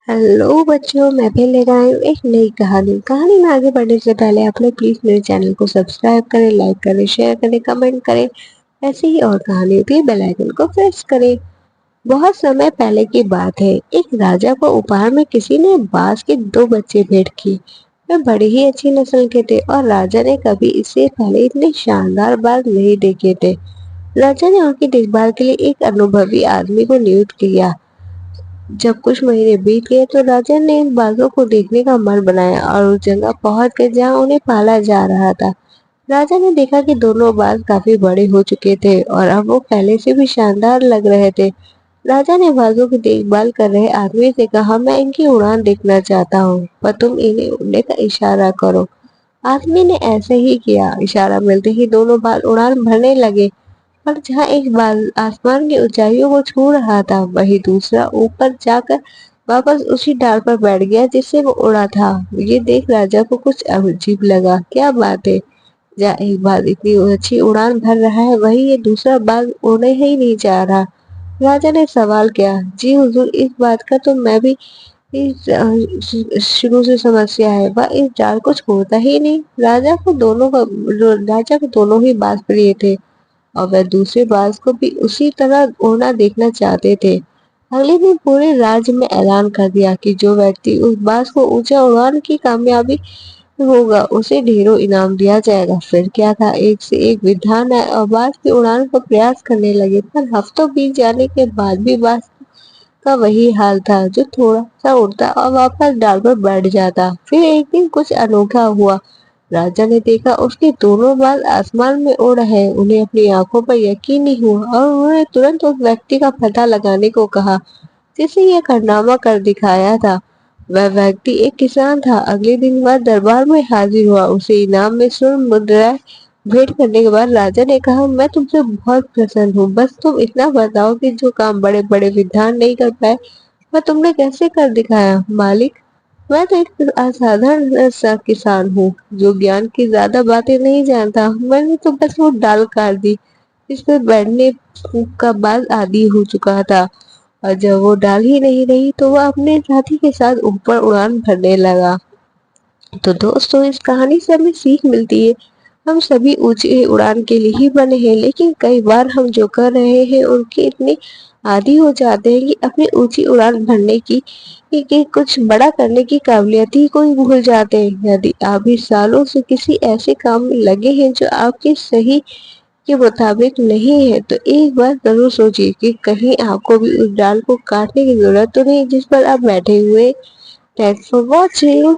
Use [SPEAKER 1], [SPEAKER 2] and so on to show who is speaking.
[SPEAKER 1] Hello बच्चों, मैं भी लेकर आई हूँ एक नई कहानी में आगे बढ़ने से पहले आप लोग प्लीज मेरे चैनल को सब्सक्राइब करें, लाइक करें, शेयर करें, कमेंट करें। ऐसे ही और कहानियों के बेल आइकन को प्रेस करें। बहुत समय पहले की बात है। एक राजा को उपहार में किसी ने बाज के 2 बच्चे भेंट किए। वे बड़े ही अच्छी नस्ल के थे और राजा ने कभी इससे पहले इतने शानदार बाज नहीं देखे थे। राजा ने उनकी देखभाल के लिए एक अनुभवी आदमी को नियुक्त किया। जब कुछ महीने बीत गए तो राजा ने इन बाघों को देखने का मन बनाया और उस जगह पहुंच गए जहां उन्हें पाला जा रहा था। राजा ने देखा कि दोनों बाघ काफी बड़े हो चुके थे और अब वो पहले से भी शानदार लग रहे थे। राजा ने बाघों की देखभाल कर रहे आदमी से कहा, मैं इनकी उड़ान देखना चाहता हूँ, पर तुम इन्हें उड़ने का इशारा करो। आदमी ने ऐसे ही किया। इशारा मिलते ही दोनों बाघ उड़ान भरने लगे। पर जहाँ एक बाल आसमान की ऊंचाइयों को छू रहा था, वहीं दूसरा ऊपर जाकर वापस उसी डाल पर बैठ गया जिससे वो उड़ा था। ये देख राजा को कुछ अजीब लगा। क्या बात है, जहाँ एक बाल इतनी अच्छी उड़ान भर रहा है, वहीं ये दूसरा बाल उड़ने ही नहीं जा रहा। राजा ने सवाल किया, जी हुजूर, इस बात का तो मैं भी शुरू से समस्या है। वह इस डाल को छोड़ता ही नहीं। राजा को दोनों ही बात प्रिय थे और वह दूसरे बाज को भी उसी तरह उड़ना देखना चाहते थे। अगले दिन पूरे राज्य में ऐलान कर दिया कि जो व्यक्ति उस बाज को ऊंचा उड़ाने की कामयाबी होगा उसे ढेरों इनाम दिया जाएगा। फिर क्या था, एक से एक विद्वान आए और बाज की उड़ान का प्रयास करने लगे, पर हफ्तों बीत जाने के बाद भी बाज का वही हाल था, जो थोड़ा सा उड़ता और वापस डाल पर बैठ जाता। फिर एक दिन कुछ अनोखा हुआ। राजा ने देखा उसके दोनों बाल आसमान में उड़ रहे हैं। उन्हें अपनी आंखों पर यकीन नहीं हुआ और उन्होंने तुरंत उस व्यक्ति का पता लगाने को कहा जिसे यह कारनामा कर दिखाया था। वह व्यक्ति एक किसान था। अगले दिन वह दरबार में हाजिर हुआ। उसे इनाम में स्वर्ण मुद्राएं भेंट करने के बाद राजा ने कहा, मैं तुमसे बहुत प्रसन्न हूँ। बस तुम इतना बताओ कि जो काम बड़े बड़े विद्वान नहीं कर पाए, वह तुमने कैसे कर दिखाया। मालिक, मैं तो एक असाधारण सा किसान हूँ जो ज्ञान की ज्यादा बातें नहीं जानता। मैंने तो बस वो डाल काट दी जिस पर बैठने का बाल आदी हो चुका था, और जब वो डाल ही नहीं रही तो वह अपने साथी के साथ ऊपर उड़ान भरने लगा। तो दोस्तों, इस कहानी से हमें सीख मिलती है। हम सभी ऊंची उड़ान के लिए ही बने हैं, लेकिन कई बार हम जो कर रहे हैं उनके इतने आदी हो जाते हैं कि अपनी ऊंची उड़ान भरने की कि कुछ बड़ा करने की काबिलियत ही कोई भूल जाते हैं। यदि आप भी सालों से किसी ऐसे काम में लगे हैं जो आपके सही के मुताबिक नहीं है, तो एक बार जरूर सोचिए कि कहीं आपको भी उस डाल को काटने की जरूरत तो नहीं जिस पर आप बैठे हुए। Thanks for watching.